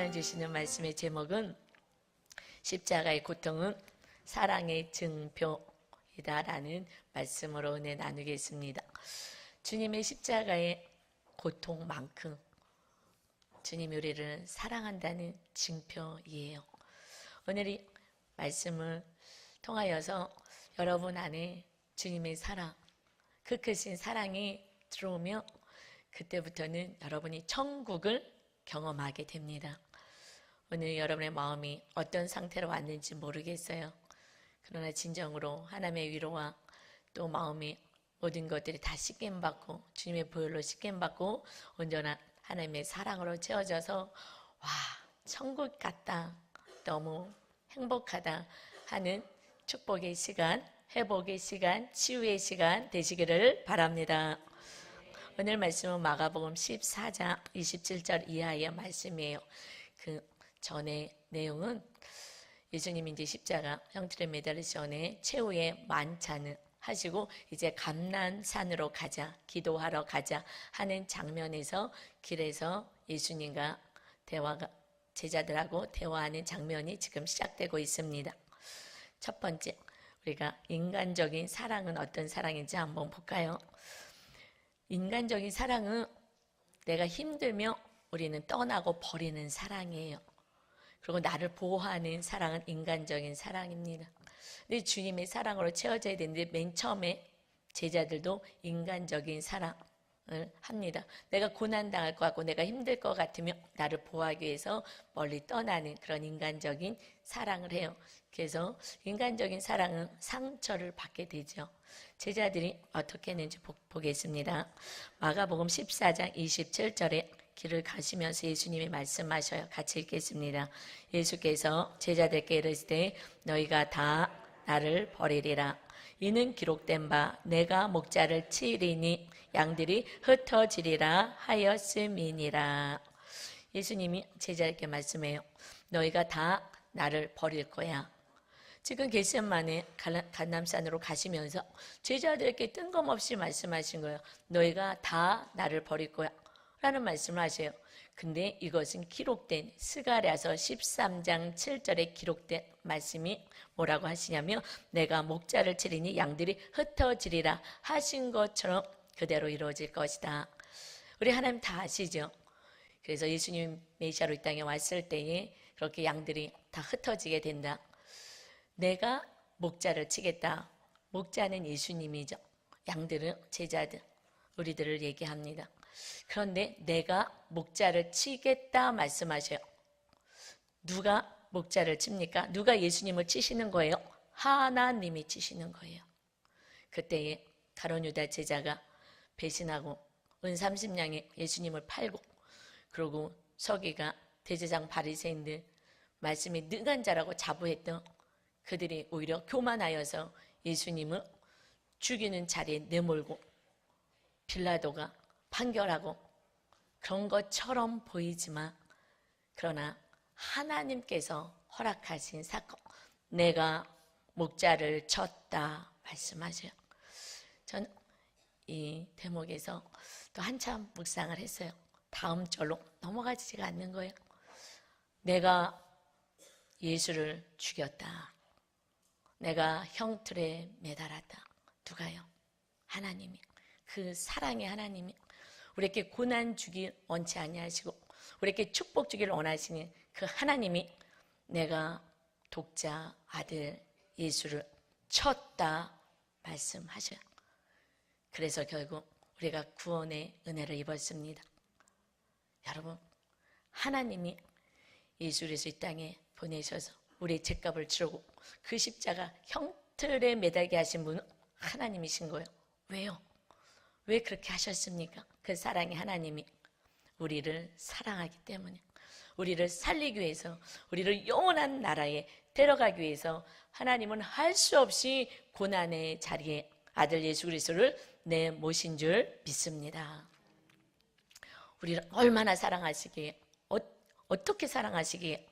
오늘 주시는 말씀의 제목은 십자가의 고통은 사랑의 증표이다라는 말씀으로 은혜 나누겠습니다. 주님의 십자가의 고통만큼 주님이 우리를 사랑한다는 증표이에요. 오늘 이 말씀을 통하여서 여러분 안에 주님의 사랑, 그 크신 사랑이 들어오며 그때부터는 여러분이 천국을 경험하게 됩니다. 오늘 여러분의 마음이 어떤 상태로 왔는지 모르겠어요. 그러나 진정으로 하나님의 위로와 또 마음이 모든 것들이 다 씻김받고 주님의 보혈로 씻김받고 온전한 하나님의 사랑으로 채워져서 와, 천국 같다, 너무 행복하다 하는 축복의 시간, 회복의 시간, 치유의 시간 되시기를 바랍니다. 오늘 말씀은 마가복음 14장 27절 이하의 말씀이에요. 그 전의 내용은 예수님이 이제 십자가 형틀에 매달리기 전에 최후의 만찬을 하시고 이제 감난산으로 가자, 기도하러 가자 하는 장면에서 길에서 예수님과 대화가 제자들하고 대화하는 장면이 지금 시작되고 있습니다. 첫 번째, 우리가 인간적인 사랑은 어떤 사랑인지 한번 볼까요? 인간적인 사랑은 내가 힘들면 우리는 떠나고 버리는 사랑이에요. 그리고 나를 보호하는 사랑은 인간적인 사랑입니다. 근데 주님의 사랑으로 채워져야 되는데 맨 처음에 제자들도 인간적인 사랑을 합니다. 내가 고난당할 것 같고 내가 힘들 것 같으면 나를 보호하기 위해서 멀리 떠나는 그런 인간적인 사랑을 해요. 그래서 인간적인 사랑은 상처를 받게 되죠. 제자들이 어떻게 했는지 보겠습니다. 마가복음 14장 27절에 길을 가시면서 예수님이 말씀하셔요. 같이 읽겠습니다. 예수께서 제자들께 이르시되 너희가 다 나를 버리리라. 이는 기록된 바 내가 목자를 치리니 양들이 흩어지리라 하였음이니라. 예수님이 제자에게 말씀해요. 너희가 다 나를 버릴 거야. 지금 겟세마네 감난산으로 가시면서 제자들에게 뜬금없이 말씀하신 거예요. 너희가 다 나를 버릴 거야 라는 말씀을 하세요. 근데 이것은 기록된 스가랴서 13장 7절에 기록된 말씀이 뭐라고 하시냐면 내가 목자를 치리니 양들이 흩어지리라 하신 것처럼 그대로 이루어질 것이다. 우리 하나님 다 아시죠? 그래서 예수님 메시아로 이 땅에 왔을 때에 그렇게 양들이 다 흩어지게 된다. 내가 목자를 치겠다. 목자는 예수님이죠. 양들은 제자들, 우리들을 얘기합니다. 그런데 내가 목자를 치겠다 말씀하셔요. 누가 목자를 칩니까? 누가 예수님을 치시는 거예요? 하나님이 치시는 거예요. 그때에 가룟 유다 제자가 배신하고 은 30냥에 예수님을 팔고 그리고 서기가 대제장 바리새인들 말씀이 능한 자라고 자부했던 그들이 오히려 교만하여서 예수님을 죽이는 자리에 내몰고 빌라도가 판결하고 그런 것처럼 보이지만 그러나 하나님께서 허락하신 사건, 내가 목자를 쳤다 말씀하셔요. 저는 이 대목에서 또 한참 묵상을 했어요. 다음 절로 넘어가지가 않는 거예요. 내가 예수를 죽였다. 내가 형틀에 매달았다. 누가요? 하나님이. 그 사랑의 하나님이 우리에게 고난 주길 원치 아니하시고 우리에게 축복 주기를 원하시는 그 하나님이 내가 독자 아들 예수를 쳤다 말씀하셔요. 그래서 결국 우리가 구원의 은혜를 입었습니다. 여러분, 하나님이 예수 그리스도 이 땅에 보내셔서 우리의 죄값을 치르고 그 십자가 형틀에 매달게 하신 분은 하나님이신 거예요. 왜요? 왜 그렇게 하셨습니까? 그 사랑의 하나님이 우리를 사랑하기 때문에 우리를 살리기 위해서 우리를 영원한 나라에 데려가기 위해서 하나님은 할 수 없이 고난의 자리에 아들 예수 그리스도를 내모신 줄 믿습니다. 우리를 얼마나 사랑하시기에 어떻게 사랑하시기에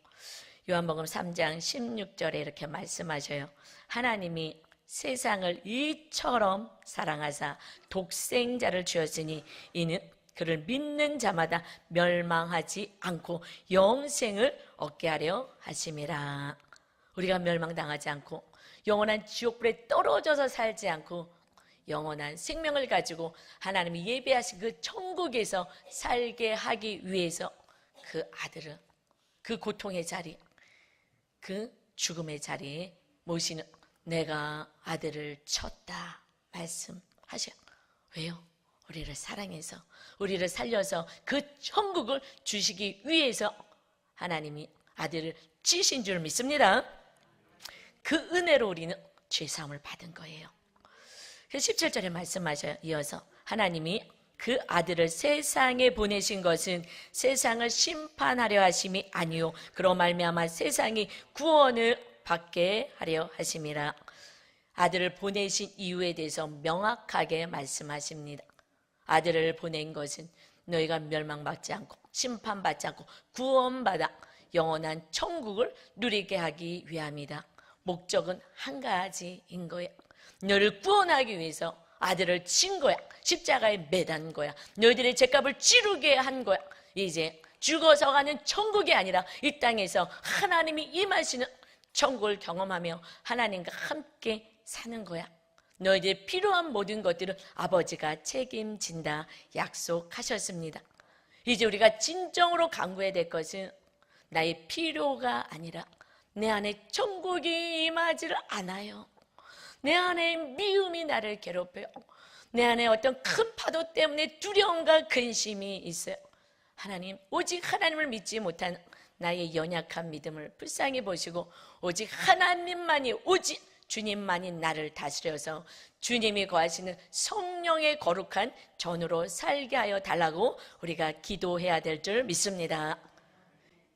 요한복음 3장 16절에 이렇게 말씀하셔요. 하나님이 세상을 이처럼 사랑하사 독생자를 주었으니 이는 그를 믿는 자마다 멸망하지 않고 영생을 얻게 하려 하심이라. 우리가 멸망당하지 않고 영원한 지옥불에 떨어져서 살지 않고 영원한 생명을 가지고 하나님이 예비하신 그 천국에서 살게 하기 위해서 그 아들을 그 고통의 자리, 그 죽음의 자리에 모시는 내가 아들을 쳤다 말씀하셔요. 왜요? 우리를 사랑해서 우리를 살려서 그 천국을 주시기 위해서 하나님이 아들을 치신 줄 믿습니다. 그 은혜로 우리는 죄사함을 받은 거예요. 17절에 말씀하셔요. 이어서 하나님이 그 아들을 세상에 보내신 것은 세상을 심판하려 하심이 아니요 그로 말미암아 세상이 구원을 받게 하려 하심이라. 아들을 보내신 이유에 대해서 명확하게 말씀하십니다. 아들을 보낸 것은 너희가 멸망받지 않고 심판받지 않고 구원받아 영원한 천국을 누리게 하기 위함이다. 목적은 한 가지인 거예요. 너를 구원하기 위해서 아들을 친 거야. 십자가에 매단 거야. 너희들의 죄값을 치르게 한 거야. 이제 죽어서 가는 천국이 아니라 이 땅에서 하나님이 임하시는 천국을 경험하며 하나님과 함께 사는 거야. 너희들 필요한 모든 것들은 아버지가 책임진다 약속하셨습니다. 이제 우리가 진정으로 간구해야 될 것은 나의 필요가 아니라 내 안에 천국이 임하지를 않아요. 내 안에 미움이 나를 괴롭혀요. 내 안에 어떤 큰 파도 때문에 두려움과 근심이 있어요. 하나님, 오직 하나님을 믿지 못한 나의 연약한 믿음을 불쌍히 보시고 오직 하나님만이 오직 주님만이 나를 다스려서 주님이 거하시는 성령의 거룩한 전으로 살게 하여 달라고 우리가 기도해야 될 줄 믿습니다.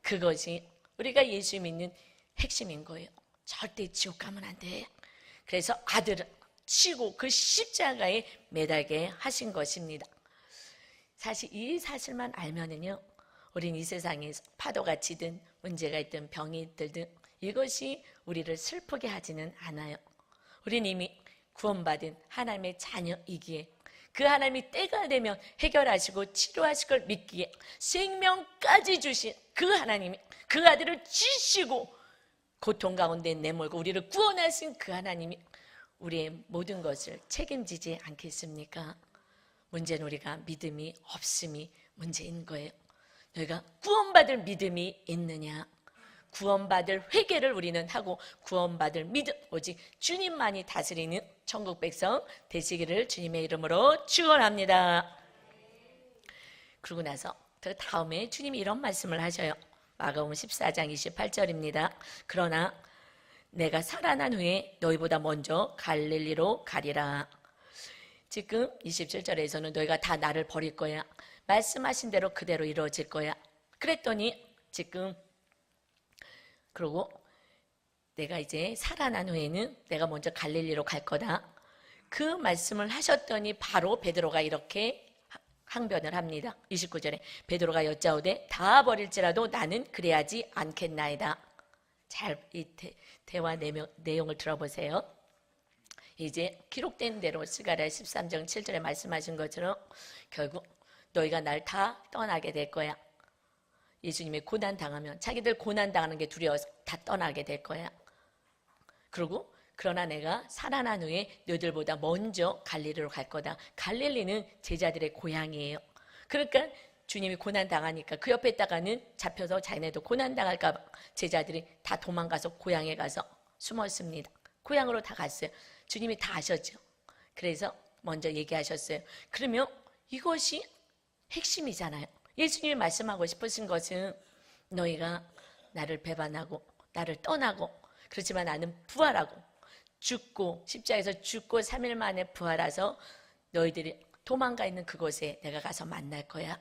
그것이 우리가 예수 믿는 핵심인 거예요. 절대 지옥 가면 안 돼. 그래서 아들을 치고 그 십자가에 매달게 하신 것입니다. 사실 이 사실만 알면은요, 우린 이 세상에서 파도가 치든 문제가 있든 병이 들든 이것이 우리를 슬프게 하지는 않아요. 우린 이미 구원받은 하나님의 자녀이기에 그 하나님이 때가 되면 해결하시고 치료하실 걸 믿기에 생명까지 주신 그 하나님이 그 아들을 치시고 고통 가운데 내몰고 우리를 구원하신 그 하나님이 우리의 모든 것을 책임지지 않겠습니까? 문제는 우리가 믿음이 없음이 문제인 거예요. 너희가 구원받을 믿음이 있느냐? 구원받을 회개를 우리는 하고 구원받을 믿음, 오직 주님만이 다스리는 천국 백성 되시기를 주님의 이름으로 축원합니다. 그러고 나서 그 다음에 주님이 이런 말씀을 하셔요. 마가복음 14장 28절입니다. 그러나 내가 살아난 후에 너희보다 먼저 갈릴리로 가리라. 지금 27절에서는 너희가 다 나를 버릴 거야. 말씀하신 대로 그대로 이루어질 거야. 그랬더니 지금 그러고 내가 이제 살아난 후에는 내가 먼저 갈릴리로 갈 거다. 그 말씀을 하셨더니 바로 베드로가 이렇게 항변을 합니다. 29절에 베드로가 여짜오되 다 버릴지라도 나는 그래야지 않겠나이다. 잘 이 대화 내용을 들어보세요. 이제 기록된 대로 스가랴 13장 7절에 말씀하신 것처럼 결국 너희가 날 다 떠나게 될 거야. 예수님이 고난당하면 자기들 고난당하는 게 두려워서 다 떠나게 될 거야. 그리고 그러나 내가 살아난 후에 너희들보다 먼저 갈릴리로 갈 거다. 갈릴리는 제자들의 고향이에요. 그러니까 주님이 고난당하니까 그 옆에 있다가는 잡혀서 자기네도 고난당할까 봐 제자들이 다 도망가서 고향에 가서 숨었습니다. 고향으로 다 갔어요. 주님이 다 아셨죠. 그래서 먼저 얘기하셨어요. 그러면 이것이 핵심이잖아요. 예수님이 말씀하고 싶으신 것은 너희가 나를 배반하고 나를 떠나고 그렇지만 나는 부활하고 죽고 십자가에서 죽고 3일 만에 부활해서 너희들이 도망가 있는 그곳에 내가 가서 만날 거야.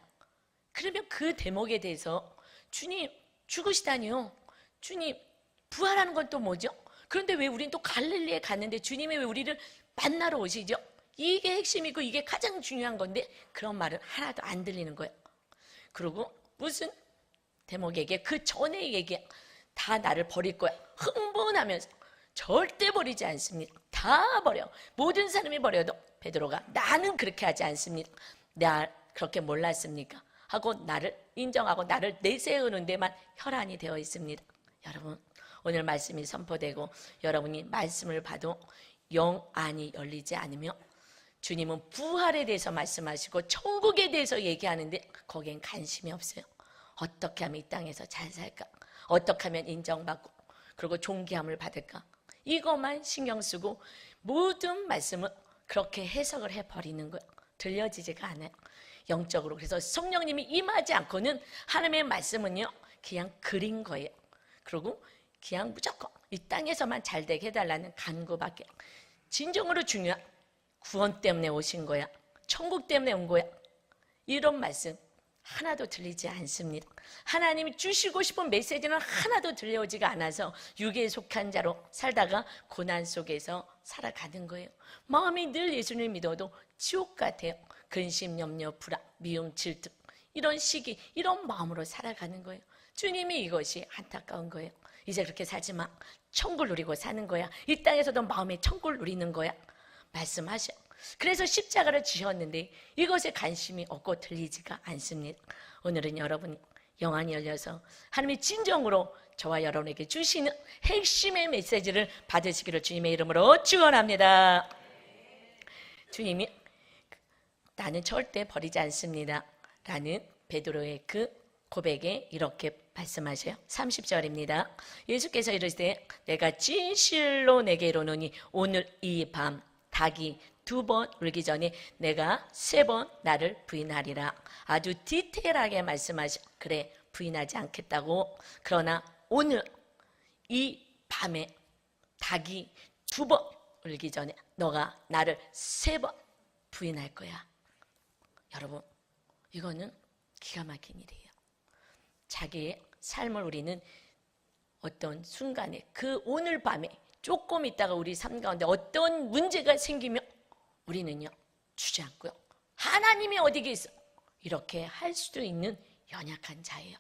그러면 그 대목에 대해서 주님 죽으시다니요. 주님 부활하는 건 또 뭐죠? 그런데 왜 우린 또 갈릴리에 갔는데 주님이 왜 우리를 만나러 오시죠? 이게 핵심이고 이게 가장 중요한 건데 그런 말은 하나도 안 들리는 거예요. 그리고 무슨 대목 얘기해? 그 전에 얘기해. 다 나를 버릴 거야. 흥분하면서 절대 버리지 않습니다. 다 버려. 모든 사람이 버려도 베드로가 나는 그렇게 하지 않습니다. 그렇게 몰랐습니까? 하고 나를 인정하고 나를 내세우는 데만 혈안이 되어 있습니다. 여러분, 오늘 말씀이 선포되고 여러분이 말씀을 봐도 영 안이 열리지 않으며 주님은 부활에 대해서 말씀하시고 천국에 대해서 얘기하는데 거기엔 관심이 없어요. 어떻게 하면 이 땅에서 잘 살까? 어떻게 하면 인정받고 그리고 존귀함을 받을까? 이것만 신경 쓰고 모든 말씀은 그렇게 해석을 해버리는 거예요. 들려지지가 않아요. 영적으로. 그래서 성령님이 임하지 않고는 하나님의 말씀은요 그냥 그린 거예요. 그리고 그냥 무조건 이 땅에서만 잘 되게 해달라는 간구밖에. 진정으로 중요한 구원 때문에 오신 거야, 천국 때문에 온 거야, 이런 말씀 하나도 들리지 않습니다. 하나님이 주시고 싶은 메시지는 하나도 들려오지가 않아서 육에 속한 자로 살다가 고난 속에서 살아가는 거예요. 마음이 늘 예수님을 믿어도 지옥 같아요. 근심, 염려, 불안, 미움, 질투, 이런 시기, 이런 마음으로 살아가는 거예요. 주님이 이것이 안타까운 거예요. 이제 그렇게 살지 마. 천국을 누리고 사는 거야. 이 땅에서도 마음의 천국을 누리는 거야. 말씀하셔. 그래서 십자가를 지셨는데 이것에 관심이 없고 들리지가 않습니다. 오늘은 여러분이 영안이 열려서 하나님이 진정으로 저와 여러분에게 주시는 핵심의 메시지를 받으시기를 주님의 이름으로 축원합니다. 주님이 나는 절대 버리지 않습니다 라는 베드로의 그 고백에 이렇게 말씀하셔요. 30절입니다. 예수께서 이르시되 내가 진실로 내게 이르노니 오늘 이 밤 닭이 2번 울기 전에 내가 3번 나를 부인하리라. 아주 디테일하게 말씀하셔. 그래, 부인하지 않겠다고. 그러나 오늘 이 밤에 닭이 2번 울기 전에 너가 나를 3번 부인할 거야. 여러분, 이거는 기가 막힌 일이에요. 자기의 삶을 우리는 어떤 순간에 그 오늘 밤에 조금 있다가 우리 삶 가운데 어떤 문제가 생기면 우리는요 주저앉고요. 하나님이 어디 계세요? 이렇게 할 수도 있는 연약한 자예요.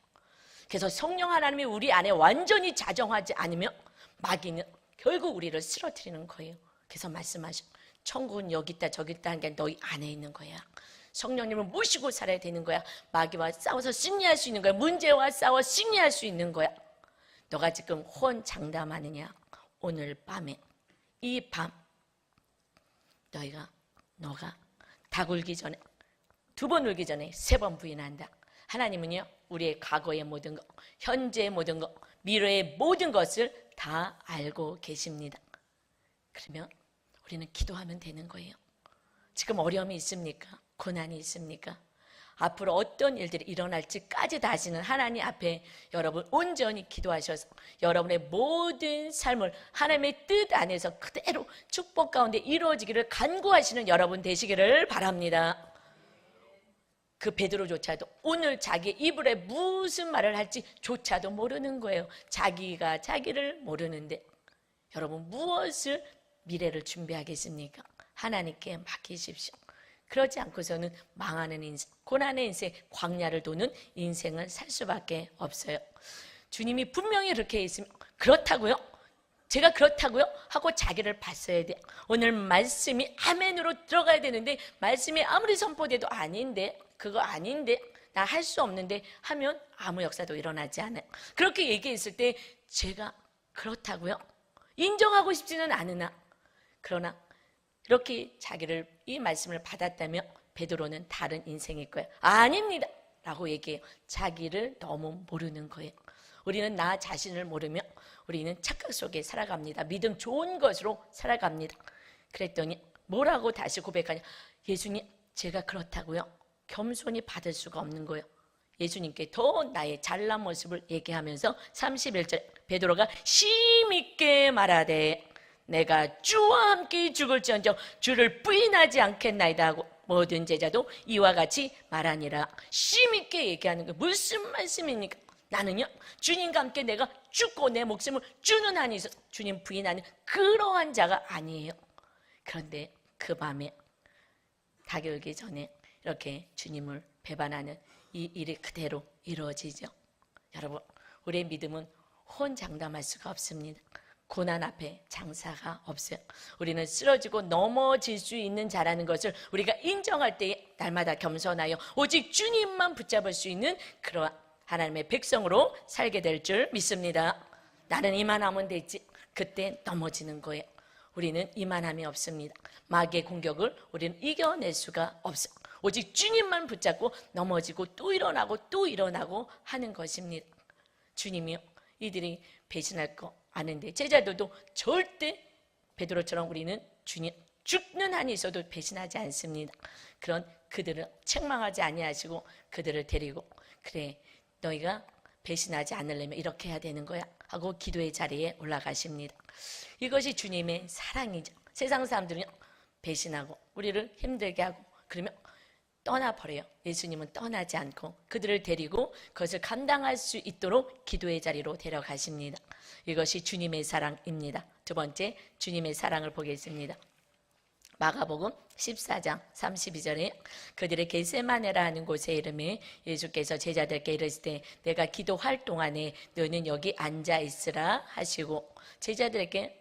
그래서 성령 하나님이 우리 안에 완전히 자정하지 않으면 마귀는 결국 우리를 쓰러뜨리는 거예요. 그래서 말씀하셔. 천국은 여기 있다 저기 있다 하는 게 너희 안에 있는 거야. 성령님을 모시고 살아야 되는 거야. 마귀와 싸워서 승리할 수 있는 거야. 문제와 싸워 승리할 수 있는 거야. 너가 지금 호언장담하느냐? 오늘 밤에 이 밤 너가 닭 울기 전에 2번 울기 전에 3번 부인한다. 하나님은요 우리의 과거의 모든 것, 현재의 모든 것, 미래의 모든 것을 다 알고 계십니다. 그러면 우리는 기도하면 되는 거예요. 지금 어려움이 있습니까? 고난이 있습니까? 앞으로 어떤 일들이 일어날지까지 다 아시는 하나님 앞에 여러분 온전히 기도하셔서 여러분의 모든 삶을 하나님의 뜻 안에서 그대로 축복 가운데 이루어지기를 간구하시는 여러분 되시기를 바랍니다. 그 베드로조차도 오늘 자기 입으로 무슨 말을 할지 조차도 모르는 거예요. 자기가 자기를 모르는데 여러분 무엇을 미래를 준비하겠습니까? 하나님께 맡기십시오. 그러지 않고서는 망하는 인생, 고난의 인생, 광야를 도는 인생을 살 수밖에 없어요. 주님이 분명히 그렇게 있으면 그렇다고요? 제가 그렇다고요? 하고 자기를 봤어야 돼요. 오늘 말씀이 아멘으로 들어가야 되는데 말씀이 아무리 선포돼도 아닌데 그거 아닌데 나 할 수 없는데 하면 아무 역사도 일어나지 않아요. 그렇게 얘기했을 때 제가 그렇다고요? 인정하고 싶지는 않으나 그러나 이렇게 자기를 이 말씀을 받았다면 베드로는 다른 인생일 거예요. 아닙니다 라고 얘기해요. 자기를 너무 모르는 거예요. 우리는 나 자신을 모르며 우리는 착각 속에 살아갑니다. 믿음 좋은 것으로 살아갑니다. 그랬더니 뭐라고 다시 고백하냐? 예수님 제가 그렇다고요? 겸손히 받을 수가 없는 거예요. 예수님께 더 나의 잘난 모습을 얘기하면서 31절 베드로가 심있게 말하되 내가 주와 함께 죽을지언정 주를 부인하지 않겠나이다 하고 모든 제자도 이와 같이 말하니라. 심있게 얘기하는 거 무슨 말씀입니까? 나는요 주님과 함께 내가 죽고 내 목숨을 주는 한이 있어 주님 부인하는 그러한 자가 아니에요. 그런데 그 밤에 닭이 울기 전에 이렇게 주님을 배반하는 이 일이 그대로 이루어지죠. 여러분 우리의 믿음은 혼장담할 수가 없습니다. 고난 앞에 장사가 없어요. 우리는 쓰러지고 넘어질 수 있는 자라는 것을 우리가 인정할 때에 날마다 겸손하여 오직 주님만 붙잡을 수 있는 그러한 하나님의 백성으로 살게 될 줄 믿습니다. 나는 이만하면 되지. 그때 넘어지는 거예요. 우리는 이만함이 없습니다. 마귀의 공격을 우리는 이겨낼 수가 없어요. 오직 주님만 붙잡고 넘어지고 또 일어나고 또 일어나고 하는 것입니다. 주님이요, 이들이 배신할 거 아는데 제자들도 절대 베드로처럼 우리는 주님 죽는 한이 있어도 배신하지 않습니다. 그런 그들을 책망하지 아니하시고 그들을 데리고 그래 너희가 배신하지 않으려면 이렇게 해야 되는 거야 하고 기도의 자리에 올라가십니다. 이것이 주님의 사랑이죠. 세상 사람들은 배신하고 우리를 힘들게 하고 그러면 떠나버려요. 예수님은 떠나지 않고 그들을 데리고 그것을 감당할 수 있도록 기도의 자리로 데려가십니다. 이것이 주님의 사랑입니다. 두 번째, 주님의 사랑을 보겠습니다. 마가복음 14장 32절에 그들의 겟세마네라 하는 곳에 이름에 예수께서 제자들께 이르시되 내가 기도할 동안에 너희는 여기 앉아 있으라 하시고, 제자들에게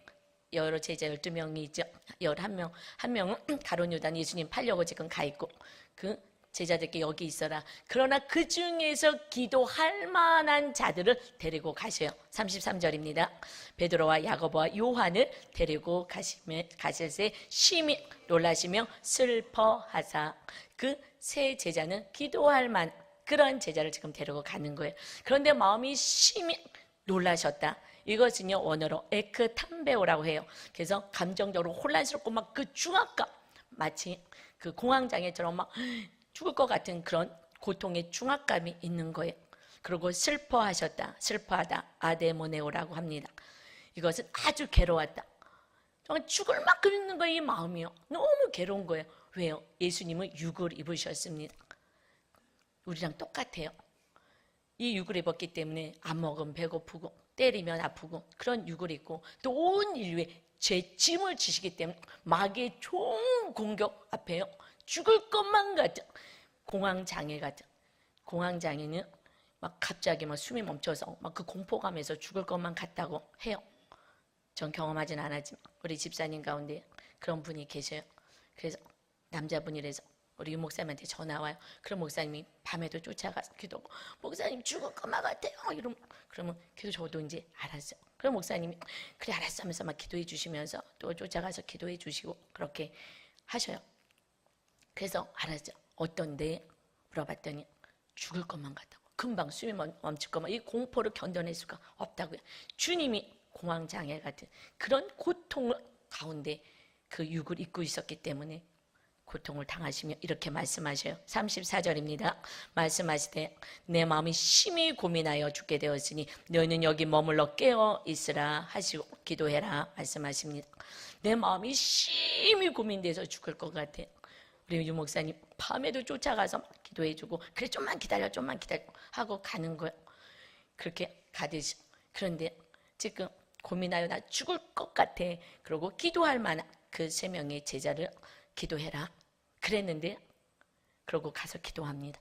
여러 제자 12명이 있죠. 11명, 한 명은 가룟 요단 예수님 팔려고 지금 가 있고 그 제자들께 여기 있어라. 그러나 그 중에서 기도할 만한 자들을 데리고 가셔요. 33절입니다. 베드로와 야고보와 요한을 데리고 가실새 심히 놀라시며 슬퍼하사. 그 세 제자는 기도할 만한 그런 제자를 지금 데리고 가는 거예요. 그런데 마음이 심히 놀라셨다. 이것은요 원어로 에크탐베오라고 해요. 그래서 감정적으로 혼란스럽고 막 그 중압감, 마치 그 공황장애처럼 막 죽을 것 같은 그런 고통의 중압감이 있는 거예요. 그리고 슬퍼하셨다. 슬퍼하다. 아데모네오라고 합니다. 이것은 아주 괴로웠다. 정말 죽을 만큼 있는 거예요. 이 마음이요. 너무 괴로운 거예요. 왜요? 예수님은 육을 입으셨습니다. 우리랑 똑같아요. 이 육을 입었기 때문에 안 먹으면 배고프고 때리면 아프고 그런 육을 입고 또 온 인류에 제 짐을 지시기 때문에 마귀의 총 공격 앞에요. 죽을 것만 같은 공황장애 같은. 공황장애는 막 갑자기 막 숨이 멈춰서 막 그 공포감에서 죽을 것만 같다고 해요. 전 경험하진 않았지만 우리 집사님 가운데 그런 분이 계셔요. 그래서 남자분이라서 우리 유 목사님한테 전화 와요. 그럼 목사님이 밤에도 쫓아가서 기도하고 목사님 죽을 것만 같아요. 그러면 그래도 저도 이제 알았어요. 그럼 목사님이 그래 알았어 하면서 막 기도해 주시면서 또 쫓아가서 기도해 주시고 그렇게 하셔요. 그래서 알았죠. 어떤데? 물어봤더니 죽을 것만 같다고. 금방 숨이 멈출 것만. 이 공포를 견뎌낼 수가 없다고요. 주님이 공황장애 같은 그런 고통을 가운데 그 육을 입고 있었기 때문에 고통을 당하시며 이렇게 말씀하셔요. 34절입니다. 말씀하시되 내 마음이 심히 고민하여 죽게 되었으니 너희는 여기 머물러 깨어 있으라 하시고 기도해라 말씀하십니다. 내 마음이 심히 고민돼서 죽을 것 같아. 우리 유 목사님 밤에도 쫓아가서 기도해주고 그래 좀만 기다려 하고 가는 거예요. 그렇게 가듯이. 그런데 지금 고민하여 나 죽을 것 같아. 그러고 기도할 만한 그 3명의 제자를 기도해라 그랬는데 그러고 가서 기도합니다.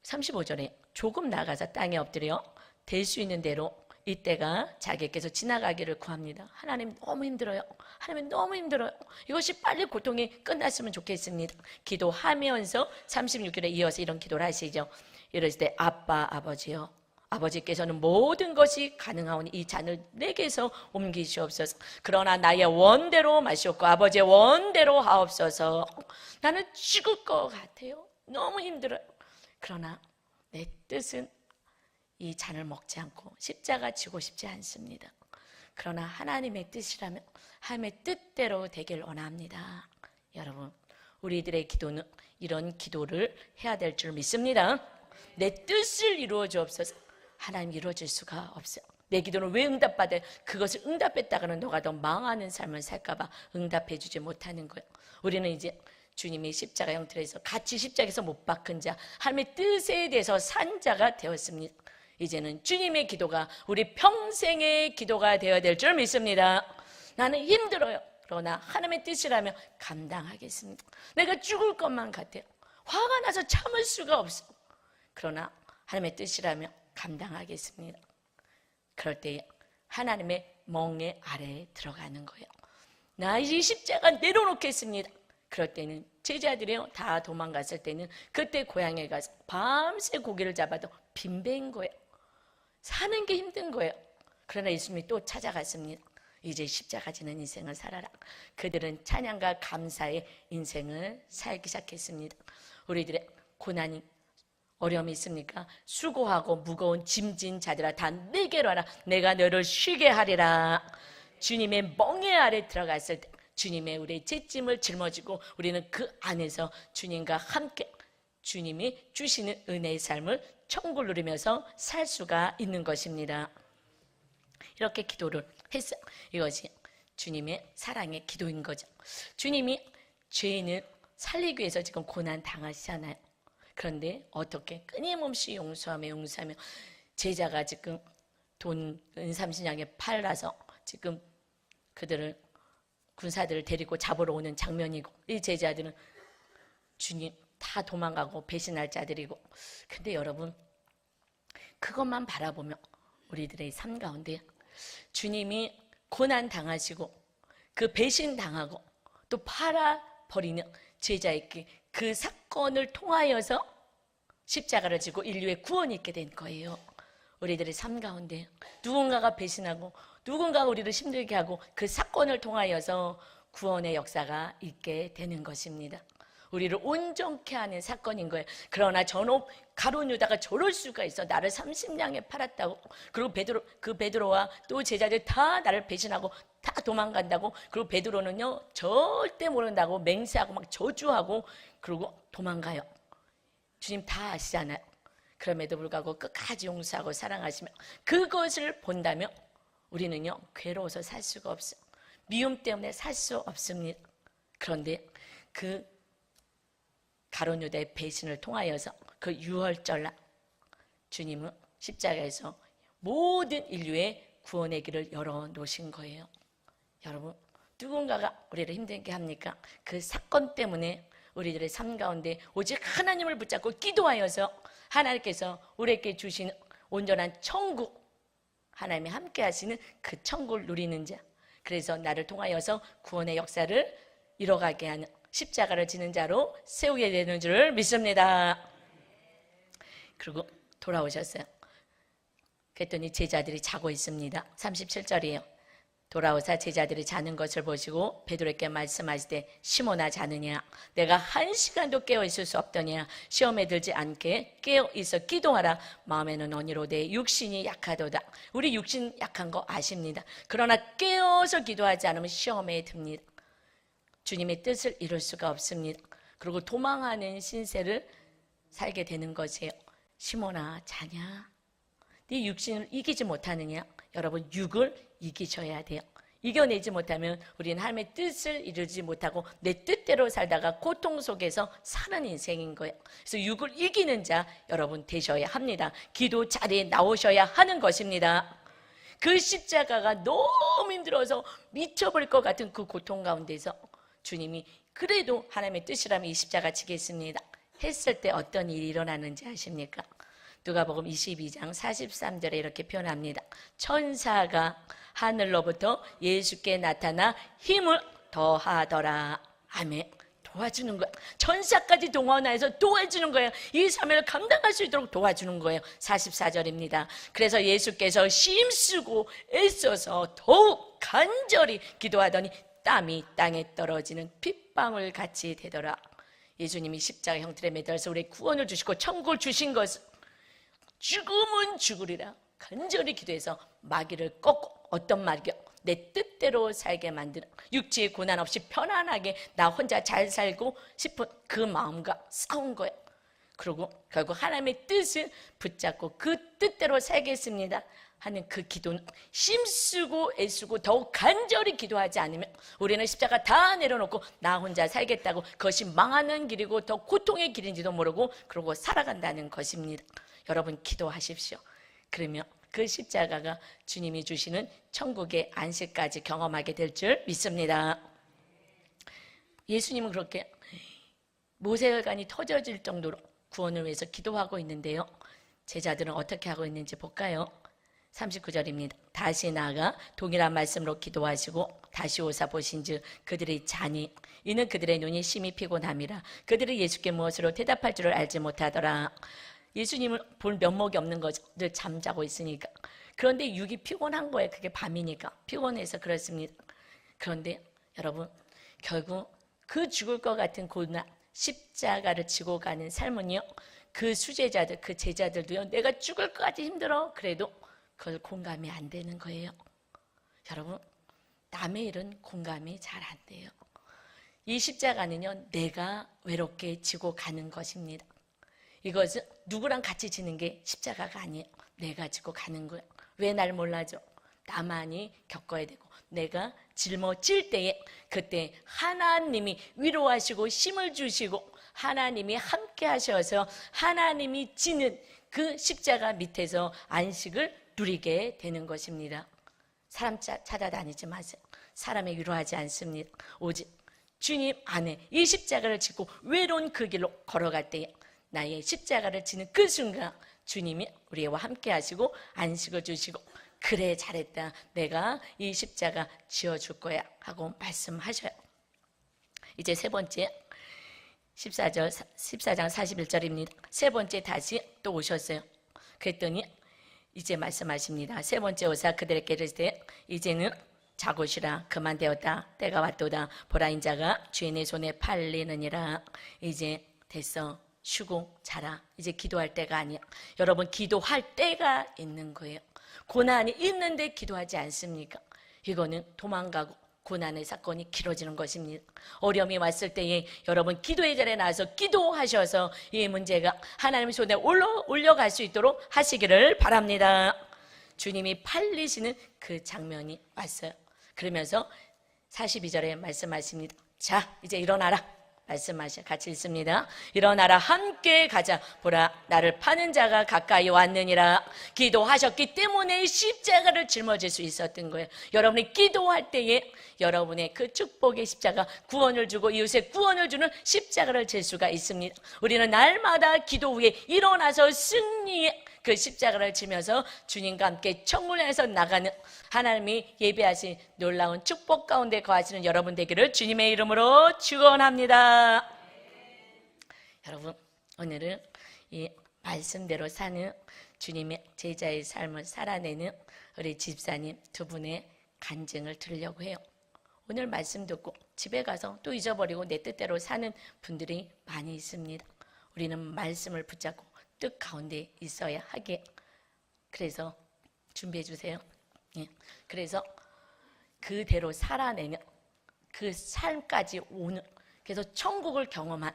35절에 조금 나가서 땅에 엎드려 될 수 있는 대로 이때가 자기께서 지나가기를 구합니다. 하나님 너무 힘들어요. 하나님 너무 힘들어요. 이것이 빨리 고통이 끝났으면 좋겠습니다. 기도하면서 36절에 이어서 이런 기도를 하시죠. 이럴 때 아빠 아버지요, 아버지께서는 모든 것이 가능하오니 이 잔을 내게서 옮기시옵소서. 그러나 나의 원대로 마시옵고 아버지의 원대로 하옵소서. 나는 죽을 것 같아요. 너무 힘들어요. 그러나 내 뜻은 이 잔을 먹지 않고 십자가 지고 싶지 않습니다. 그러나 하나님의 뜻이라면 하나님의 뜻대로 되길 원합니다. 여러분, 우리들의 기도는 이런 기도를 해야 될 줄 믿습니다. 내 뜻을 이루어 주옵소서. 하나님 이루어질 수가 없어요. 내 기도는 왜 응답받아요? 그것을 응답했다가는 너가 더 망하는 삶을 살까 봐 응답해 주지 못하는 거예요. 우리는 이제 주님이 십자가 형태에서 같이 십자가에서 못 박힌 자, 하나님의 뜻에 대해서 산 자가 되었습니다. 이제는 주님의 기도가 우리 평생의 기도가 되어야 될 줄 믿습니다. 나는 힘들어요. 그러나 하나님의 뜻이라면 감당하겠습니다. 내가 죽을 것만 같아요. 화가 나서 참을 수가 없어. 그러나 하나님의 뜻이라면 감당하겠습니다. 그럴 때 하나님의 멍에 아래에 들어가는 거예요. 나 이 십자가 내려놓겠습니다. 그럴 때는 제자들이요 다 도망갔을 때는 그때 고향에 가서 밤새 고기를 잡아도 빈배인 거예요. 사는 게 힘든 거예요. 그러나 예수님이 또 찾아갔습니다. 이제 십자가 지는 인생을 살아라. 그들은 찬양과 감사의 인생을 살기 시작했습니다. 우리들의 고난이 어려움이 있습니까? 수고하고 무거운 짐진 자들아 다 내게로 와라. 내가 너를 쉬게 하리라. 주님의 멍에 아래 들어갔을 때 주님의 우리의 잿짐을 짊어지고 우리는 그 안에서 주님과 함께 주님이 주시는 은혜의 삶을 천국을 누리면서 살 수가 있는 것입니다. 이렇게 기도를 했어요. 이것이 주님의 사랑의 기도인 거죠. 주님이 죄인을 살리기 위해서 지금 고난 당하시잖아요. 그런데 어떻게 끊임없이 용서하며 제자가 지금 돈 은삼신양에 팔아서 지금 그들을 군사들을 데리고 잡으러 오는 장면이고 이 제자들은 주님 다 도망가고 배신할 자들이고 근데 여러분 그것만 바라보며 우리들의 삶 가운데 주님이 고난 당하시고 그 배신 당하고 또 팔아버리는 제자에게 그 사건을 통하여서 십자가를 지고 인류의 구원이 있게 된 거예요. 우리들의 삶 가운데 누군가가 배신하고 누군가가 우리를 힘들게 하고 그 사건을 통하여서 구원의 역사가 있게 되는 것입니다. 우리를 온전케 하는 사건인 거예요. 그러나 저놈 가룟 유다가 저럴 수가 있어. 나를 30냥에 팔았다고. 그리고 베드로와 또 제자들 다 나를 배신하고 다 도망간다고. 그리고 베드로는요 절대 모른다고 맹세하고 막 저주하고 그리고 도망가요. 주님 다 아시잖아요. 그럼에도 불구하고 끝까지 용서하고 사랑하시며 그것을 본다면 우리는요 괴로워서 살 수가 없어요. 미움 때문에 살 수 없습니다. 그런데 그 가룟 유다의 배신을 통하여서 그 유월절날 주님은 십자가에서 모든 인류의 구원의 길을 열어놓으신 거예요. 여러분 누군가가 우리를 힘들게 합니까? 그 사건 때문에 우리들의 삶 가운데 오직 하나님을 붙잡고 기도하여서 하나님께서 우리에게 주신 온전한 천국 하나님이 함께 하시는 그 천국을 누리는 자 그래서 나를 통하여서 구원의 역사를 이뤄가게 하는 십자가를 지는 자로 세우게 되는 줄을 믿습니다. 그리고 돌아오셨어요. 그랬더니 제자들이 자고 있습니다. 37절이에요. 돌아오사 제자들이 자는 것을 보시고 베드로에게 말씀하시되 시몬아 자느냐 내가 1시간도 깨어 있을 수 없더냐 시험에 들지 않게 깨어 있어 기도하라 마음에는 언의로되 육신이 약하도다. 우리 육신 약한 거 아십니다. 그러나 깨어서 기도하지 않으면 시험에 듭니다. 주님의 뜻을 이룰 수가 없습니다. 그리고 도망하는 신세를 살게 되는 것이에요. 시몬아 자냐 네 육신을 이기지 못하느냐. 여러분 육을 이기셔야 돼요. 이겨내지 못하면 우리는 하나님의 뜻을 이루지 못하고 내 뜻대로 살다가 고통 속에서 사는 인생인 거예요. 그래서 육을 이기는 자 여러분 되셔야 합니다. 기도 자리에 나오셔야 하는 것입니다. 그 십자가가 너무 힘들어서 미쳐버릴 것 같은 그 고통 가운데서 주님이 그래도 하나님의 뜻이라면 이 십자가 지겠습니다 했을 때 어떤 일이 일어나는지 아십니까? 누가복음 22장 43절에 이렇게 표현합니다. 천사가 하늘로부터 예수께 나타나 힘을 더하더라. 아멘. 도와주는 거야. 천사까지 동원해서 도와주는 거예요. 이 사명을 감당할 수 있도록 도와주는 거예요. 44절입니다. 그래서 예수께서 힘쓰고 애써서 더욱 간절히 기도하더니 땀이 땅에 떨어지는 핏방울 같이 되더라. 예수님이 십자가 형틀에 매달려서 우리의 구원을 주시고 천국을 주신 것은 죽음은 죽으리라 간절히 기도해서 마귀를 꺾고 어떤 마귀요? 내 뜻대로 살게 만드는 육체의 고난 없이 편안하게 나 혼자 잘 살고 싶은 그 마음과 싸운 거예요. 그리고 결국 하나님의 뜻을 붙잡고 그 뜻대로 살겠습니다 하는 그 기도는 힘쓰고 애쓰고 더욱 간절히 기도하지 않으면 우리는 십자가 다 내려놓고 나 혼자 살겠다고 그것이 망하는 길이고 더 고통의 길인지도 모르고 그러고 살아간다는 것입니다. 여러분 기도하십시오. 그러면 그 십자가가 주님이 주시는 천국의 안식까지 경험하게 될 줄 믿습니다. 예수님은 그렇게 모세혈관이 터져질 정도로 구원을 위해서 기도하고 있는데요. 제자들은 어떻게 하고 있는지 볼까요? 39절입니다. 다시 나아가 동일한 말씀으로 기도하시고 다시 오사 보신즉 그들의 잔이 이는 그들의 눈이 심히 피곤함이라. 그들이 예수께 무엇으로 대답할 줄을 알지 못하더라. 예수님을 볼 면목이 없는 거죠. 늘 잠자고 있으니까. 그런데 육이 피곤한 거예요. 그게 밤이니까 피곤해서 그렇습니다. 그런데 여러분, 결국 그 죽을 것 같은 고난, 십자가를 지고 가는 삶은요, 그 수제자들, 그 제자들도요, 내가 죽을 것 같이 힘들어. 그래도 그걸 공감이 안 되는 거예요. 여러분, 남의 일은 공감이 잘 안 돼요. 이 십자가는요, 내가 외롭게 지고 가는 것입니다. 이것은 누구랑 같이 지는 게 십자가가 아니에요. 내가 지고 가는 거예요. 왜 날 몰라줘? 나만이 겪어야 되고, 내가 짊어질 때에 그때 하나님이 위로하시고 힘을 주시고 하나님이 함께 하셔서 하나님이 지는 그 십자가 밑에서 안식을 누리게 되는 것입니다. 사람 찾아다니지 마세요. 사람이 위로하지 않습니다. 오직 주님 안에 이 십자가를 짓고 외로운 그 길로 걸어갈 때에 나의 십자가를 지는 그 순간 주님이 우리와 함께 하시고 안식을 주시고 그래 잘했다. 내가 이 십자가 지어줄 거야 하고 말씀하셔요. 이제 세 번째 14장 41절입니다. 세 번째 다시 또 오셨어요. 그랬더니 이제 말씀하십니다. 세 번째 오사 그들에게 이르시되 이제는 자고 쉬라. 그만 되었다. 때가 왔도다. 보라 인자가 주인의 손에 팔리느니라. 이제 됐어. 쉬고 자라. 이제 기도할 때가 아니야. 여러분, 기도할 때가 있는 거예요. 고난이 있는데 기도하지 않습니까? 이거는 도망가고 고난의 사건이 길어지는 것입니다. 어려움이 왔을 때에 여러분 기도의 자리에 나와서 기도하셔서 이 문제가 하나님의 손에 올려갈 수 있도록 하시기를 바랍니다. 주님이 팔리시는 그 장면이 왔어요. 그러면서 42절에 말씀하십니다. 자, 이제 일어나라. 말씀하셔. 같이 읽습니다. 일어나라 함께 가자. 보라 나를 파는 자가 가까이 왔느니라. 기도하셨기 때문에 십자가를 짊어질 수 있었던 거예요. 여러분이 기도할 때에 여러분의 그 축복의 십자가, 구원을 주고 이웃의 구원을 주는 십자가를 질 수가 있습니다. 우리는 날마다 기도 후에 일어나서 승리의 그 십자가를 지면서 주님과 함께 천국을 향해서 나가는 하나님이 예배하신 놀라운 축복 가운데 거하시는 여러분 되기를 주님의 이름으로 축원합니다. 여러분, 오늘은 이 말씀대로 사는 주님의 제자의 삶을 살아내는 우리 집사님 두 분의 간증을 들으려고 해요. 오늘 말씀 듣고 집에 가서 또 잊어버리고 내 뜻대로 사는 분들이 많이 있습니다. 우리는 말씀을 붙잡고 뜻 가운데 있어야 하게. 그래서 준비해 주세요. 예. 그래서 그대로 살아내는 그 삶까지 오는, 그래서 천국을 경험한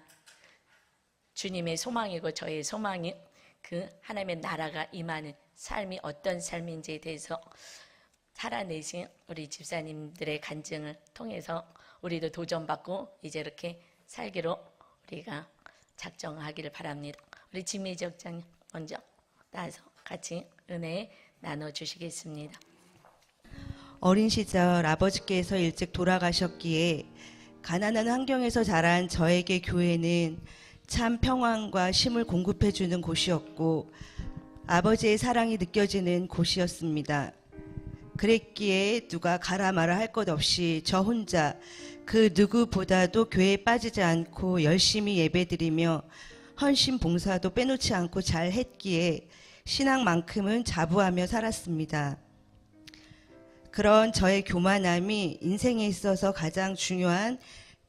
주님의 소망이고 저의 소망인 그 하나님의 나라가 임하는 삶이 어떤 삶인지에 대해서 살아내신 우리 집사님들의 간증을 통해서 우리도 도전받고 이제 이렇게 살기로 우리가 작정하기를 바랍니다. 우리 진미 지역장님 먼저 나와서 같이 은혜 나눠주시겠습니다. 어린 시절 아버지께서 일찍 돌아가셨기에 가난한 환경에서 자란 저에게 교회는 참 평안과 쉼을 공급해주는 곳이었고 아버지의 사랑이 느껴지는 곳이었습니다. 그랬기에 누가 가라 마라 할 것 없이 저 혼자 그 누구보다도 교회에 빠지지 않고 열심히 예배드리며 헌신 봉사도 빼놓지 않고 잘 했기에 신앙만큼은 자부하며 살았습니다. 그런 저의 교만함이 인생에 있어서 가장 중요한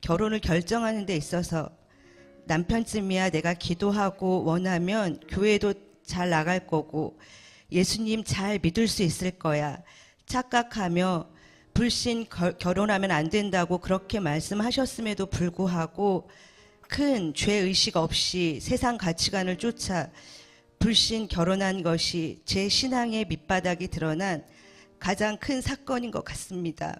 결혼을 결정하는 데 있어서 남편쯤이야 내가 기도하고 원하면 교회도 잘 나갈 거고 예수님 잘 믿을 수 있을 거야 착각하며 불신 결혼하면 안 된다고 그렇게 말씀하셨음에도 불구하고 큰 죄의식 없이 세상 가치관을 쫓아 불신 결혼한 것이 제 신앙의 밑바닥이 드러난 가장 큰 사건인 것 같습니다.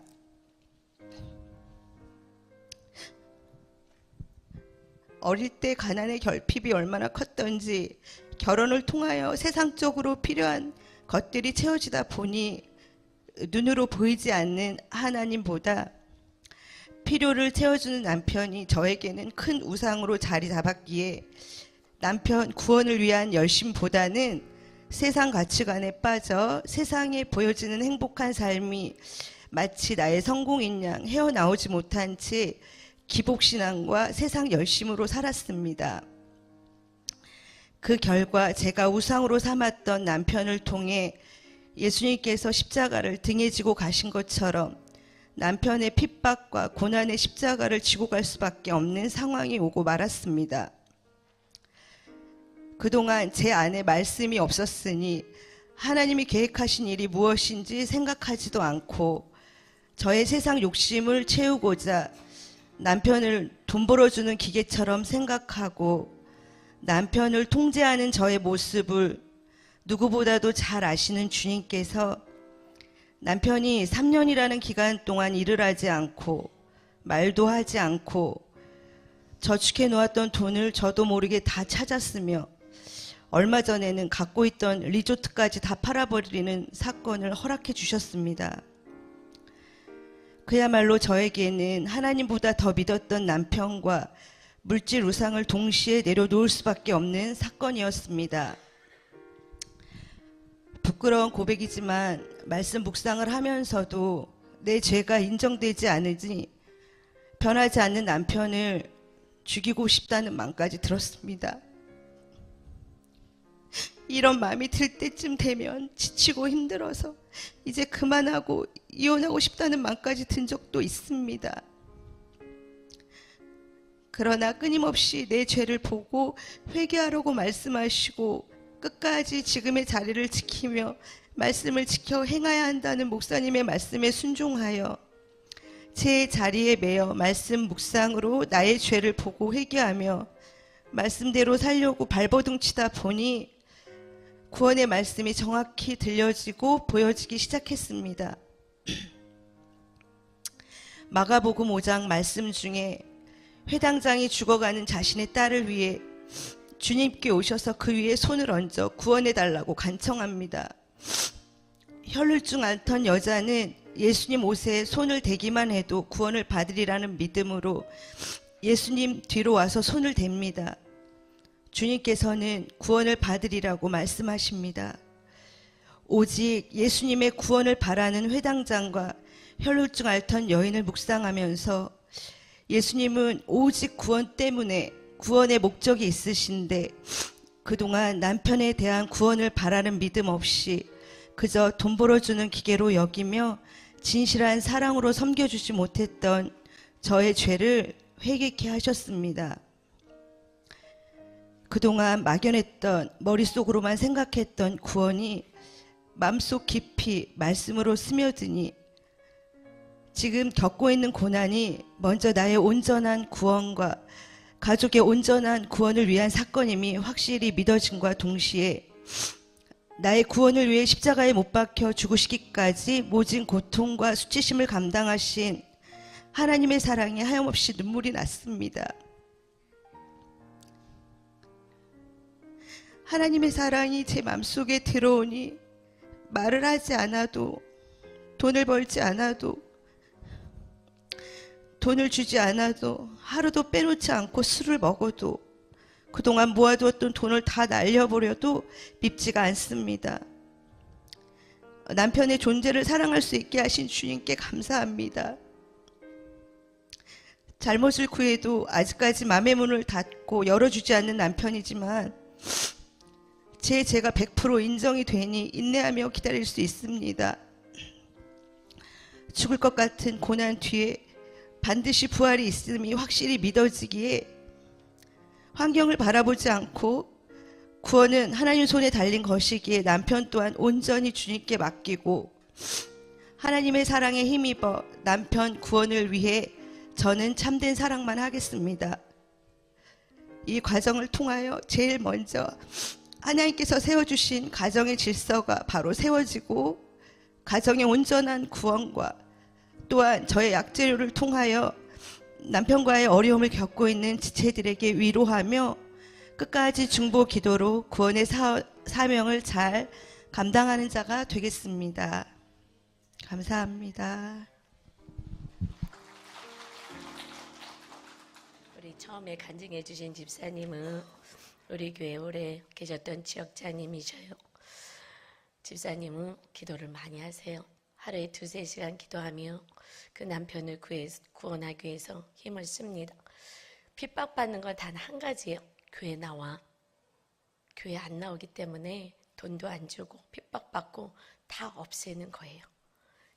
어릴 때 가난의 결핍이 얼마나 컸던지 결혼을 통하여 세상적으로 필요한 것들이 채워지다 보니 눈으로 보이지 않는 하나님보다 필요를 채워주는 남편이 저에게는 큰 우상으로 자리 잡았기에 남편 구원을 위한 열심보다는 세상 가치관에 빠져 세상에 보여지는 행복한 삶이 마치 나의 성공인 양 헤어나오지 못한 채 기복신앙과 세상 열심으로 살았습니다. 그 결과 제가 우상으로 삼았던 남편을 통해 예수님께서 십자가를 등에 지고 가신 것처럼 남편의 핍박과 고난의 십자가를 지고 갈 수밖에 없는 상황이 오고 말았습니다. 그동안 제 안에 말씀이 없었으니 하나님이 계획하신 일이 무엇인지 생각하지도 않고 저의 세상 욕심을 채우고자 남편을 돈 벌어주는 기계처럼 생각하고 남편을 통제하는 저의 모습을 누구보다도 잘 아시는 주님께서 남편이 3년이라는 기간 동안 일을 하지 않고 말도 하지 않고 저축해 놓았던 돈을 저도 모르게 다 찾았으며 얼마 전에는 갖고 있던 리조트까지 다 팔아버리는 사건을 허락해 주셨습니다. 그야말로 저에게는 하나님보다 더 믿었던 남편과 물질 우상을 동시에 내려놓을 수밖에 없는 사건이었습니다. 부끄러운 고백이지만 말씀 묵상을 하면서도 내 죄가 인정되지 않으니 변하지 않는 남편을 죽이고 싶다는 마음까지 들었습니다. 이런 마음이 들 때쯤 되면 지치고 힘들어서 이제 그만하고 이혼하고 싶다는 마음까지 든 적도 있습니다. 그러나 끊임없이 내 죄를 보고 회개하라고 말씀하시고 끝까지 지금의 자리를 지키며 말씀을 지켜 행해야 한다는 목사님의 말씀에 순종하여 제 자리에 매여 말씀 묵상으로 나의 죄를 보고 회개하며 말씀대로 살려고 발버둥치다 보니 구원의 말씀이 정확히 들려지고 보여지기 시작했습니다. 마가복음 5장 말씀 중에 회당장이 죽어가는 자신의 딸을 위해 주님께 오셔서 그 위에 손을 얹어 구원해달라고 간청합니다. 혈루증 앓던 여자는 예수님 옷에 손을 대기만 해도 구원을 받으리라는 믿음으로 예수님 뒤로 와서 손을 댑니다. 주님께서는 구원을 받으리라고 말씀하십니다. 오직 예수님의 구원을 바라는 회당장과 혈루증 앓던 여인을 묵상하면서 예수님은 오직 구원 때문에 구원의 목적이 있으신데 그동안 남편에 대한 구원을 바라는 믿음 없이 그저 돈 벌어주는 기계로 여기며 진실한 사랑으로 섬겨주지 못했던 저의 죄를 회개케 하셨습니다. 그동안 막연했던 머릿속으로만 생각했던 구원이 마음속 깊이 말씀으로 스며드니 지금 겪고 있는 고난이 먼저 나의 온전한 구원과 가족의 온전한 구원을 위한 사건임이 확실히 믿어짐과 동시에 나의 구원을 위해 십자가에 못 박혀 죽으시기까지 모진 고통과 수치심을 감당하신 하나님의 사랑에 하염없이 눈물이 났습니다. 하나님의 사랑이 제 마음속에 들어오니 말을 하지 않아도 돈을 벌지 않아도 돈을 주지 않아도 하루도 빼놓지 않고 술을 먹어도 그동안 모아두었던 돈을 다 날려버려도 밉지가 않습니다. 남편의 존재를 사랑할 수 있게 하신 주님께 감사합니다. 잘못을 구해도 아직까지 마음의 문을 닫고 열어주지 않는 남편이지만 제 죄가 100% 인정이 되니 인내하며 기다릴 수 있습니다. 죽을 것 같은 고난 뒤에 반드시 부활이 있음이 확실히 믿어지기에 환경을 바라보지 않고 구원은 하나님 손에 달린 것이기에 남편 또한 온전히 주님께 맡기고 하나님의 사랑에 힘입어 남편 구원을 위해 저는 참된 사랑만 하겠습니다. 이 과정을 통하여 제일 먼저 하나님께서 세워주신 가정의 질서가 바로 세워지고 가정의 온전한 구원과 또한 저의 약재료를 통하여 남편과의 어려움을 겪고 있는 지체들에게 위로하며 끝까지 중보 기도로 구원의 사명을 잘 감당하는 자가 되겠습니다. 감사합니다. 우리 처음에 간증해 주신 집사님은 우리 교회 오래 계셨던 지역장님이셔요. 집사님은 기도를 많이 하세요. 하루에 2-3시간 기도하며 그 남편을 구원하기 위해서 힘을 씁니다. 핍박받는 건 단 한 가지예요. 교회 나와. 교회 안 나오기 때문에 돈도 안 주고 핍박받고 다 없애는 거예요.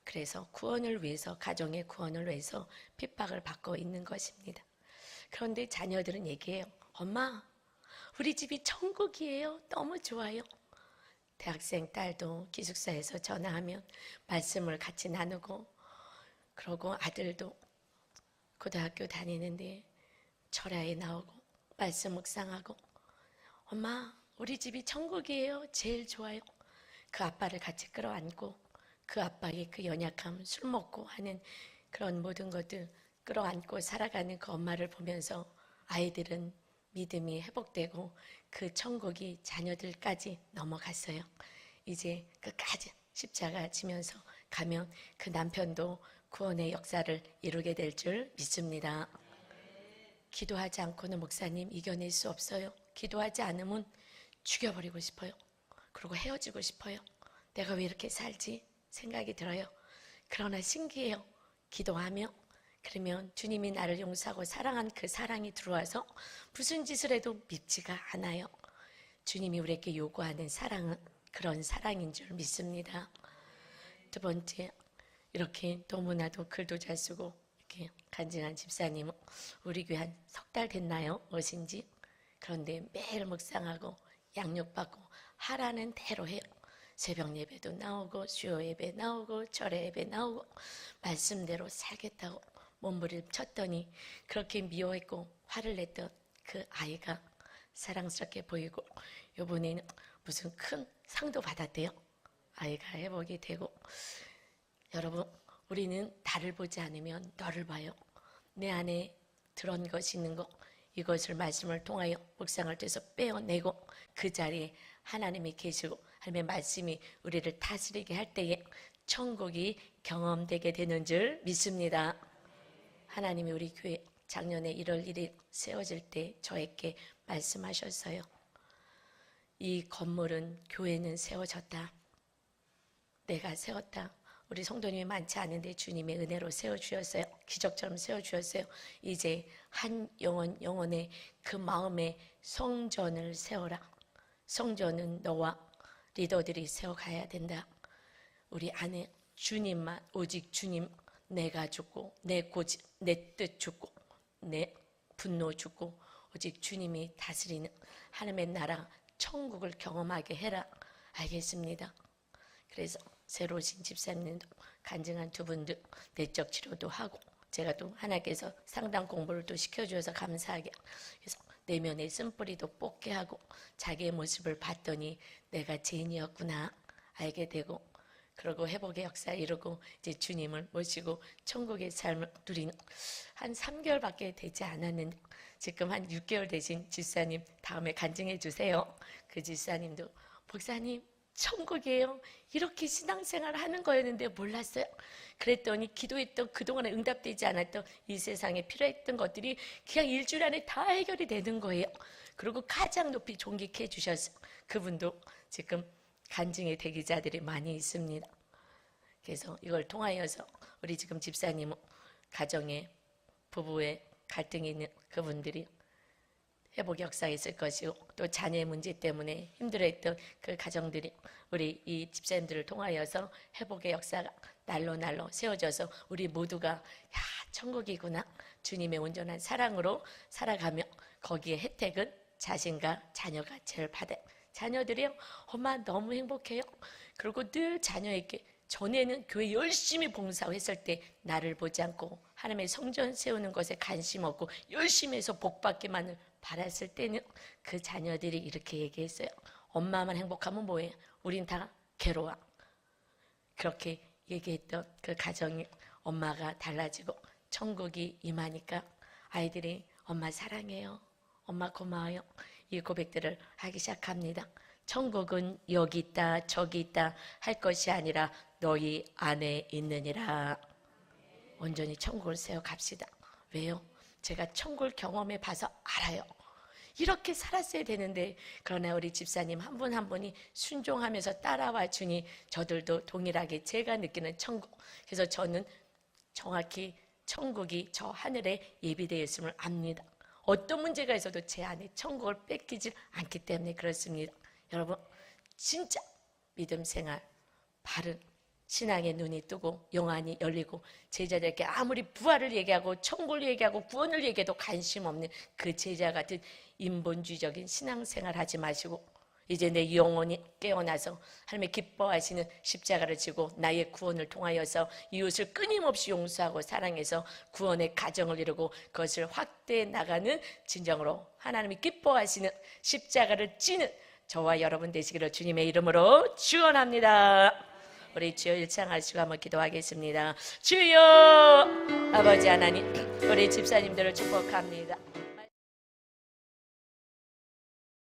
그래서 구원을 위해서, 가정의 구원을 위해서 핍박을 받고 있는 것입니다. 그런데 자녀들은 얘기해요. 엄마, 우리 집이 천국이에요. 너무 좋아요. 대학생 딸도 기숙사에서 전화하면 말씀을 같이 나누고, 그러고 아들도 고등학교 다니는데 철야에 나오고 말씀 묵상하고, 엄마, 우리 집이 천국이에요. 제일 좋아요. 그 아빠를 같이 끌어안고 그 아빠의 그 연약함, 술 먹고 하는 그런 모든 것들 끌어안고 살아가는 그 엄마를 보면서 아이들은 믿음이 회복되고 그 천국이 자녀들까지 넘어갔어요. 이제 끝까지 십자가 지면서 가면 그 남편도 구원의 역사를 이루게 될 줄 믿습니다. 기도하지 않고는 목사님 이겨낼 수 없어요. 기도하지 않으면 죽여버리고 싶어요. 그리고 헤어지고 싶어요. 내가 왜 이렇게 살지? 생각이 들어요. 그러나 신기해요. 기도하며 그러면 주님이 나를 용서하고 사랑한 그 사랑이 들어와서 무슨 짓을 해도 밉지가 않아요. 주님이 우리에게 요구하는 사랑은 그런 사랑인 줄 믿습니다. 두 번째, 이렇게 너무나도 글도 잘 쓰고 이렇게 간증한 집사님은 우리 교회 한 3달 됐나요? 오신지? 그런데 매일 묵상하고 양육받고 하라는 대로 해요. 새벽 예배도 나오고 수요 예배 나오고 절에 예배 나오고 말씀대로 살겠다고 몸부림쳤더니 그렇게 미워했고 화를 냈던 그 아이가 사랑스럽게 보이고 이번에는 무슨 큰 상도 받았대요. 아이가 회복이 되고. 여러분, 우리는 나를 보지 않으면 너를 봐요. 내 안에 드러운 것이 있는 거, 이것을 말씀을 통하여 묵상을 통해서 빼어내고 그 자리에 하나님이 계시고 하나님의 말씀이 우리를 다스리게 할 때에 천국이 경험되게 되는 줄 믿습니다. 하나님이 우리 교회 작년에 1월 1일 세워질 때 저에게 말씀하셨어요. 이 건물은, 교회는 세워졌다. 내가 세웠다. 우리 성도님이 많지 않은데 주님의 은혜로 세워주셨어요. 기적처럼 세워주셨어요. 이제 한 영혼의 그 마음에 성전을 세워라. 성전은 너와 리더들이 세워가야 된다. 우리 안에 주님만, 오직 주님, 내가 죽고 내 고집, 내 뜻 죽고 내 분노 죽고 오직 주님이 다스리는 하나님의 나라 천국을 경험하게 해라. 알겠습니다. 그래서 새로 오신 집사님도 간증한 두 분도 내적 치료도 하고 제가 또 하나님께서 상담 공부를 또 시켜주셔서 감사하게, 그래서 내면의 쓴뿌리도 뽑게 하고 자기의 모습을 봤더니 내가 죄인이었구나 알게 되고, 그러고 회복의 역사를 이루고 이제 주님을 모시고 천국의 삶을 누리는, 한 3개월밖에 되지 않았는데 지금 한 6개월 되신 집사님 다음에 간증해 주세요. 그 집사님도 목사님 천국이에요. 이렇게 신앙생활을 하는 거였는데 몰랐어요. 그랬더니 기도했던 그동안에 응답되지 않았던 이 세상에 필요했던 것들이 그냥 일주일 안에 다 해결이 되는 거예요. 그리고 가장 높이 존귀케 해주셨어요. 그분도 지금 간증의 대기자들이 많이 있습니다. 그래서 이걸 통하여서 우리 지금 집사님은 가정에 부부의 갈등이 있는 그분들이 회복 역사에 있을 것이고 또 자녀의 문제 때문에 힘들어했던 그 가정들이 우리 이 집사님들을 통하여서 회복의 역사가 날로 세워져서 우리 모두가 야 천국이구나, 주님의 온전한 사랑으로 살아가며 거기에 혜택은 자신과 자녀가 제일 받아요. 자녀들이요, 엄마 너무 행복해요. 그리고 늘 자녀에게 전에는 교회 열심히 봉사하고 했을 때 나를 보지 않고 하나님의 성전 세우는 것에 관심 없고 열심히 해서 복받기만을 바랐을 때는 그 자녀들이 이렇게 얘기했어요. 엄마만 행복하면 뭐해? 우린 다 괴로워. 그렇게 얘기했던 그 가정이 엄마가 달라지고 천국이 임하니까 아이들이 엄마 사랑해요. 엄마 고마워요. 이 고백들을 하기 시작합니다. 천국은 여기 있다 저기 있다 할 것이 아니라 너희 안에 있느니라. 온전히 천국을 세워갑시다. 왜요? 제가 천국을 경험해 봐서 알아요. 이렇게 살았어야 되는데, 그러나 우리 집사님 한 분 한 분이 순종하면서 따라와 주니 저들도 동일하게 제가 느끼는 천국, 그래서 저는 정확히 천국이 저 하늘에 예비되어 있음을 압니다. 어떤 문제가 있어도 제 안에 천국을 뺏기지 않기 때문에 그렇습니다. 여러분, 진짜 믿음 생활, 바른 신앙의 눈이 뜨고 영안이 열리고 제자들에게 아무리 부활을 얘기하고 천국을 얘기하고 구원을 얘기해도 관심 없는 그 제자 같은 인본주의적인 신앙생활 하지 마시고, 이제 내 영혼이 깨어나서 하나님의 기뻐하시는 십자가를 지고 나의 구원을 통하여서 이웃을 끊임없이 용서하고 사랑해서 구원의 가정을 이루고 그것을 확대해 나가는 진정으로 하나님이 기뻐하시는 십자가를 찌는 저와 여러분 되시기를 주님의 이름으로 축원합니다. 우리 주여 일창하시고 한번 기도하겠습니다. 주여, 아버지 하나님, 우리 집사님들을 축복합니다.